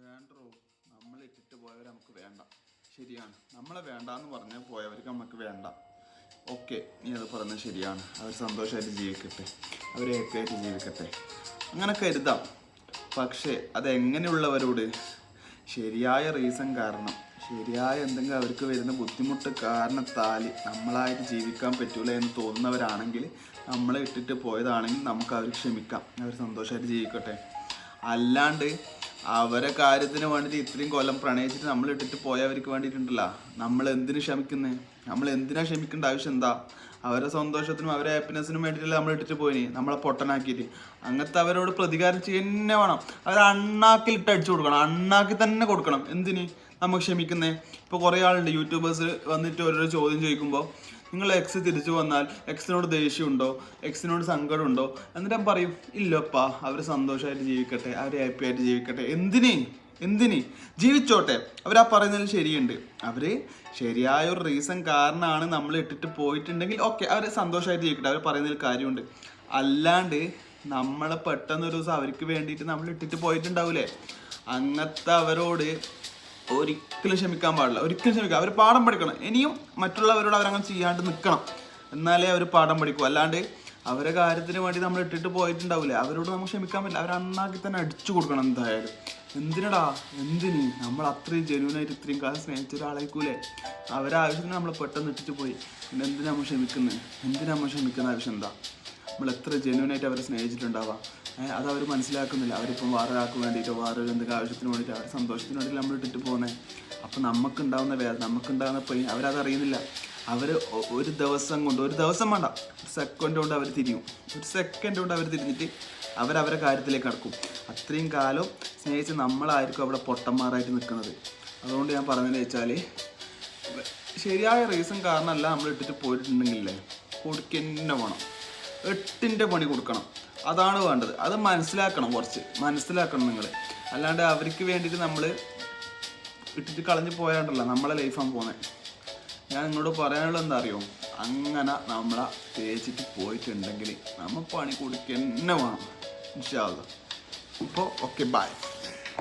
വേണ്ടോ, നമ്മൾ ഇട്ടിട്ട് പോയവർ നമുക്ക് വേണ്ട. ശരിയാണ്, നമ്മളെ വേണ്ടാന്ന് പറഞ്ഞ് പോയവർക്ക് നമുക്ക് വേണ്ട. ഓക്കെ, നീ അത് പറഞ്ഞത് ശരിയാണ്. അവർ സന്തോഷമായിട്ട് ജീവിക്കട്ടെ, അവർ ഹാപ്പി ആയിട്ട് ജീവിക്കട്ടെ, അങ്ങനെ കരുതാം. പക്ഷേ അതെങ്ങനെയുള്ളവരോട്? ശരിയായ റീസൺ കാരണം, ശരിയായ എന്തെങ്കിലും അവർക്ക് വരുന്ന ബുദ്ധിമുട്ട് കാരണത്താൽ നമ്മളായിട്ട് ജീവിക്കാൻ പറ്റൂല എന്ന് തോന്നുന്നവരാണെങ്കിൽ, നമ്മളെ ഇട്ടിട്ട് പോയതാണെങ്കിൽ നമുക്ക് അവർ ക്ഷമിക്കാം, അവർ സന്തോഷമായിട്ട് ജീവിക്കട്ടെ. അല്ലാണ്ട് അവരെ കാര്യത്തിന് വേണ്ടിയിട്ട് ഇത്രയും കൊല്ലം പ്രണയിച്ചിട്ട് നമ്മൾ ഇട്ടിട്ട് പോയവർക്ക് വേണ്ടിയിട്ടുണ്ടല്ല നമ്മൾ എന്തിനു ക്ഷമിക്കുന്നത്? നമ്മൾ എന്തിനാ ക്ഷമിക്കേണ്ട ആവശ്യം എന്താ? അവരെ സന്തോഷത്തിനും അവരെ ഹാപ്പിനെസ്സിനും വേണ്ടിയിട്ടല്ലേ നമ്മൾ ഇട്ടിട്ട് പോയിനി, നമ്മളെ പൊട്ടനാക്കിയിട്ട്. അങ്ങനത്തെ അവരോട് പ്രതികാരം ചെയ്യുന്നേ വേണം. അവർ അണ്ണാക്കിലിട്ട് അടിച്ചു കൊടുക്കണം, അണ്ണാക്കി തന്നെ കൊടുക്കണം. എന്തിന് നമുക്ക് ക്ഷമിക്കുന്നേ? ഇപ്പോൾ കുറേ ആളുണ്ട് യൂട്യൂബേഴ്സ് വന്നിട്ട് ഓരോരോ ചോദ്യം ചോദിക്കുമ്പോൾ, നിങ്ങൾ എക്സ് തിരിച്ചു വന്നാൽ എക്സിനോട് ദേഷ്യമുണ്ടോ, എക്സിനോട് സങ്കടമുണ്ടോ? എന്നിട്ട് ഞാൻ പറയും, ഇല്ലപ്പാ, അവർ സന്തോഷമായിട്ട് ജീവിക്കട്ടെ, അവർ ഹാപ്പി ആയിട്ട് ജീവിക്കട്ടെ. എന്തിന് ജീവിച്ചോട്ടെ. അവരാ പറയുന്നതിൽ ശരിയുണ്ട്. അവർ ശരിയായ ഒരു റീസൺ കാരണമാണ് നമ്മൾ ഇട്ടിട്ട് പോയിട്ടുണ്ടെങ്കിൽ ഓക്കെ, അവർ സന്തോഷമായിട്ട് ജീവിക്കട്ടെ, അവർ പറയുന്നതിൽ കാര്യമുണ്ട്. അല്ലാണ്ട് നമ്മളെ പെട്ടെന്നൊരു ദിവസം അവർക്ക് വേണ്ടിയിട്ട് നമ്മൾ ഇട്ടിട്ട് പോയിട്ടുണ്ടാവൂലേ, അങ്ങനത്തെ അവരോട് ഒരിക്കലും ക്ഷമിക്കാൻ പാടില്ല, ഒരിക്കലും ക്ഷമിക്കാം. അവർ പാഠം പഠിക്കണം. ഇനിയും മറ്റുള്ളവരോട് അവരങ്ങനെ ചെയ്യാണ്ട് നിൽക്കണം, എന്നാലേ അവർ പാഠം പഠിക്കൂ. അല്ലാണ്ട് അവരെ കാര്യത്തിന് വേണ്ടി നമ്മൾ ഇട്ടിട്ട് പോയിട്ടുണ്ടാവില്ലേ, അവരോട് നമുക്ക് ക്ഷമിക്കാൻ പറ്റില്ല. അവർ അണ്ണാക്കി തന്നെ അടിച്ചു കൊടുക്കണം എന്തായാലും. എന്തിനടാ, എന്തിന്? നമ്മൾ അത്രയും ജെന്യൂനായിട്ട് ഇത്രയും കാലം സ്നേഹിച്ച ഒരാളായിക്കൂലേ, അവരാവശ്യത്തിന് നമ്മൾ പെട്ടെന്ന് ഇട്ടിട്ട് പോയി. പിന്നെ എന്തിനാ നമ്മൾ ക്ഷമിക്കുന്ന ആവശ്യം എന്താ? നമ്മൾ എത്ര ജെന്യൂനായിട്ട് അവരെ സ്നേഹിച്ചിട്ടുണ്ടാവാം. അത് അവർ മനസ്സിലാക്കുന്നില്ല. അവരിപ്പം വേറെ ഒരാൾക്ക് വേണ്ടിയിട്ടോ വേറെ എന്തെങ്കിലും ആവശ്യത്തിന് വേണ്ടിയിട്ടോ അവരുടെ സന്തോഷത്തിന് വേണ്ടി നമ്മൾ ഇട്ടിട്ട് പോകുന്നത്. അപ്പം നമുക്കുണ്ടാവുന്ന വേദന, നമുക്കുണ്ടാകുന്ന പെയിൻ അവരതറിയുന്നില്ല. അവർ ഒരു ദിവസം കൊണ്ട്, ഒരു ദിവസം വേണ്ട, ഒരു സെക്കൻഡ് കൊണ്ട് അവർ തിരിയും. ഒരു സെക്കൻഡ് കൊണ്ട് അവർ തിരിഞ്ഞിട്ട് അവരവരെ കാര്യത്തിലേക്ക് കടക്കും. അത്രയും കാലം സ്നേഹിച്ച് നമ്മളായിരിക്കും അവിടെ പൊട്ടന്മാരായിട്ട് നിൽക്കുന്നത്. അതുകൊണ്ട് ഞാൻ പറഞ്ഞതെന്ന് വെച്ചാൽ, ശരിയായ റീസൺ കാരണമല്ല നമ്മൾ ഇട്ടിട്ട് പോയിട്ടുണ്ടെങ്കിലേ കൊടുക്കന്നെ വേണം. 8ന്റെ പണി കൊടുക്കണം, അതാണ് വേണ്ടത്. അത് മനസ്സിലാക്കണം, കുറച്ച് മനസ്സിലാക്കണം നിങ്ങൾ. അല്ലാണ്ട് അവർക്ക് വേണ്ടിയിട്ട് നമ്മൾ ഇട്ടിട്ട് കളഞ്ഞ് പോയാണ്ടല്ല നമ്മളെ ലൈഫാണ് പോകുന്നത്. ഞാൻ നിങ്ങളോട് പറയാനുള്ളത് എന്താ അറിയോ, അങ്ങനെ നമ്മളെ തേച്ചിട്ട് പോയിട്ടുണ്ടെങ്കിൽ നമ്മൾ പണി കൊടുക്കുക തന്നെ വേണം ഇൻഷാ അല്ലാഹ്. അപ്പോൾ ഓക്കെ, ബൈ.